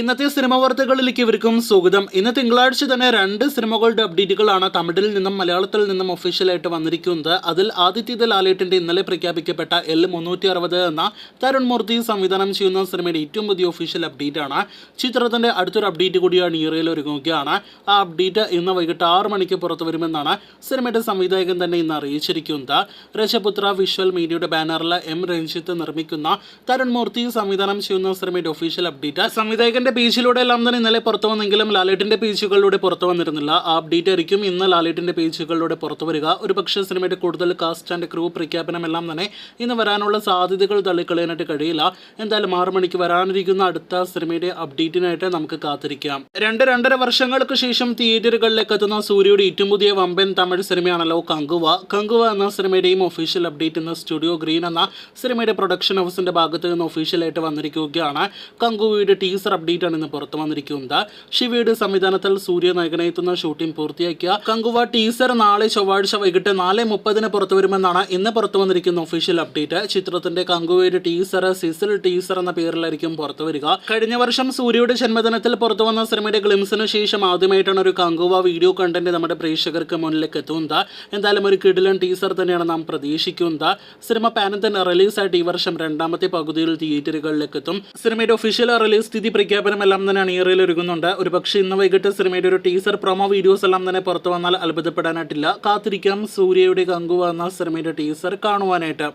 ഇന്നത്തെ സിനിമ വാർത്തകളിലേക്ക് ഇവർക്കും സ്വാഗതം. ഇന്ന് തിങ്കളാഴ്ച തന്നെ രണ്ട് സിനിമകളുടെ അപ്ഡേറ്റുകളാണ് തമിഴിൽ നിന്നും മലയാളത്തിൽ നിന്നും ഒഫീഷ്യലായിട്ട് വന്നിരിക്കുന്നത്. അതിൽ ആദിത്യത ലാലേട്ടന്റെ ഇന്നലെ പ്രഖ്യാപിക്കപ്പെട്ട L360 എന്ന തരുൺ മൂർത്തി സംവിധാനം ചെയ്യുന്ന സിനിമയുടെ ഏറ്റവും പുതിയ ഒഫീഷ്യൽ അപ്ഡേറ്റ് ആണ്. ചിത്രത്തിന്റെ അടുത്തൊരു അപ്ഡേറ്റ് കൂടിയാണ് ഈറയിൽ ഒരുങ്ങുകയാണ്. ആ അപ്ഡേറ്റ് ഇന്ന് വൈകിട്ട് 6 മണിക്ക് പുറത്തു വരുമെന്നാണ് സിനിമയുടെ സംവിധായകൻ തന്നെ ഇന്ന് അറിയിച്ചിരിക്കുന്നത്. രജപുത്ര വിഷ്വൽ മീഡിയയുടെ ബാനറിൽ M രഞ്ജിത്ത് നിർമ്മിക്കുന്ന തരുൺ മൂർത്തി സംവിധാനം ചെയ്യുന്ന സിനിമയുടെ ഒഫീഷ്യൽ അപ്ഡേറ്റ് സംവിധായകൻ പേജിലൂടെ എല്ലാം തന്നെ ഇന്നലെ പുറത്തു വന്നെങ്കിലും ലാലേട്ടിന്റെ പേജുകളിലൂടെ പുറത്തു വന്നിരുന്നില്ല. ആ അപ്ഡേറ്റ് ആയിരിക്കും ഇന്ന് ലാലേട്ടിന്റെ പേജുകളിലൂടെ പുറത്തു വരിക. ഒരുപക്ഷെ സിനിമയുടെ കൂടുതൽ കാസ്റ്റ് ആൻഡ് ക്രൂ പ്രഖ്യാപനം എല്ലാം തന്നെ ഇന്ന് വരാനുള്ള സാധ്യതകൾ തള്ളിക്കളയാനായിട്ട് കഴിയില്ല. എന്തായാലും 6 മണിക്ക് വരാനിരിക്കുന്ന അടുത്ത സിനിമയുടെ അപ്ഡേറ്റിനായിട്ട് നമുക്ക് കാത്തിരിക്കാം. 2-2.5 വർഷങ്ങൾക്ക് ശേഷം തിയേറ്ററുകളിലേക്ക് എത്തുന്ന സൂര്യയുടെ ഏറ്റവും പുതിയ വമ്പൻ തമിഴ് സിനിമയാണല്ലോ കങ്കുവ. കങ്കുവ എന്ന സിനിമയുടെയും ഒഫീഷ്യൽ അപ്ഡേറ്റ് ഇന്ന് സ്റ്റുഡിയോ ഗ്രീൻ എന്ന സിനിമയുടെ പ്രൊഡക്ഷൻ ഹൗസിന്റെ ഭാഗത്ത് നിന്ന് ഒഫീഷ്യലായിട്ട് വന്നിരിക്കുകയാണ്. കങ്കുവയുടെ ടീസർ അപ്ഡേറ്റ് ആണ് ഇന്ന് പുറത്തു വന്നിരിക്കുന്നത്. ശിവയുടെ സംവിധാനത്തിൽ സൂര്യ നായകനെത്തുന്ന ഷൂട്ടിംഗ് പൂർത്തിയാക്കിയ കങ്കുവ ടീസർ നാളെ ചൊവ്വാഴ്ച വൈകിട്ട് 4:30 പുറത്തു വരുമെന്നാണ് ഇന്ന് പുറത്തു വന്നിരിക്കുന്ന ഒഫീഷ്യൽ അപ്ഡേറ്റ്. ചിത്രത്തിന്റെ കങ്കുവയുടെ ടീസർ സിസിൽ ടീസർ എന്ന പേരിലായിരിക്കും പുറത്തു വരിക. കഴിഞ്ഞ വർഷം സൂര്യയുടെ ജന്മദിനത്തിൽ പുറത്തു വന്ന സിനിമയുടെ ഗ്ലിംസിന് ശേഷം ആദ്യമായിട്ടാണ് ഒരു കങ്കുവ വീഡിയോ കണ്ടന്റ് നമ്മുടെ പ്രേക്ഷകർക്ക് മുന്നിലേക്ക് എത്തുന്നത്. എന്തായാലും ഒരു കിടിലൻ ടീസർ തന്നെയാണ് നാം പ്രതീക്ഷിക്കുന്നത്. സിനിമ പാനന്തൻ റിലീസായിട്ട് ഈ വർഷം രണ്ടാമത്തെ പകുതിയിൽ തിയേറ്ററുകളിലേക്ക് എത്തും. സിനിമയുടെ ഒഫീഷ്യൽ റിലീസ് സ്ഥിതി പ്രഖ്യാപനമെല്ലാം തന്നെ അണിയറയിൽ ഒരുങ്ങുന്നുണ്ട്. ഒരുപക്ഷെ ഇന്ന് വൈകിട്ട് സിനിമയുടെ ഒരു ടീസർ പ്രൊമോ വീഡിയോസ് എല്ലാം തന്നെ പുറത്തു വന്നാൽ അത്ഭുതപ്പെടാനായിട്ടില്ല. കാത്തിരിക്കാം സൂര്യയുടെ കങ്കുവ എന്ന സിനിമയുടെ ടീസർ കാണുവാനായിട്ട്.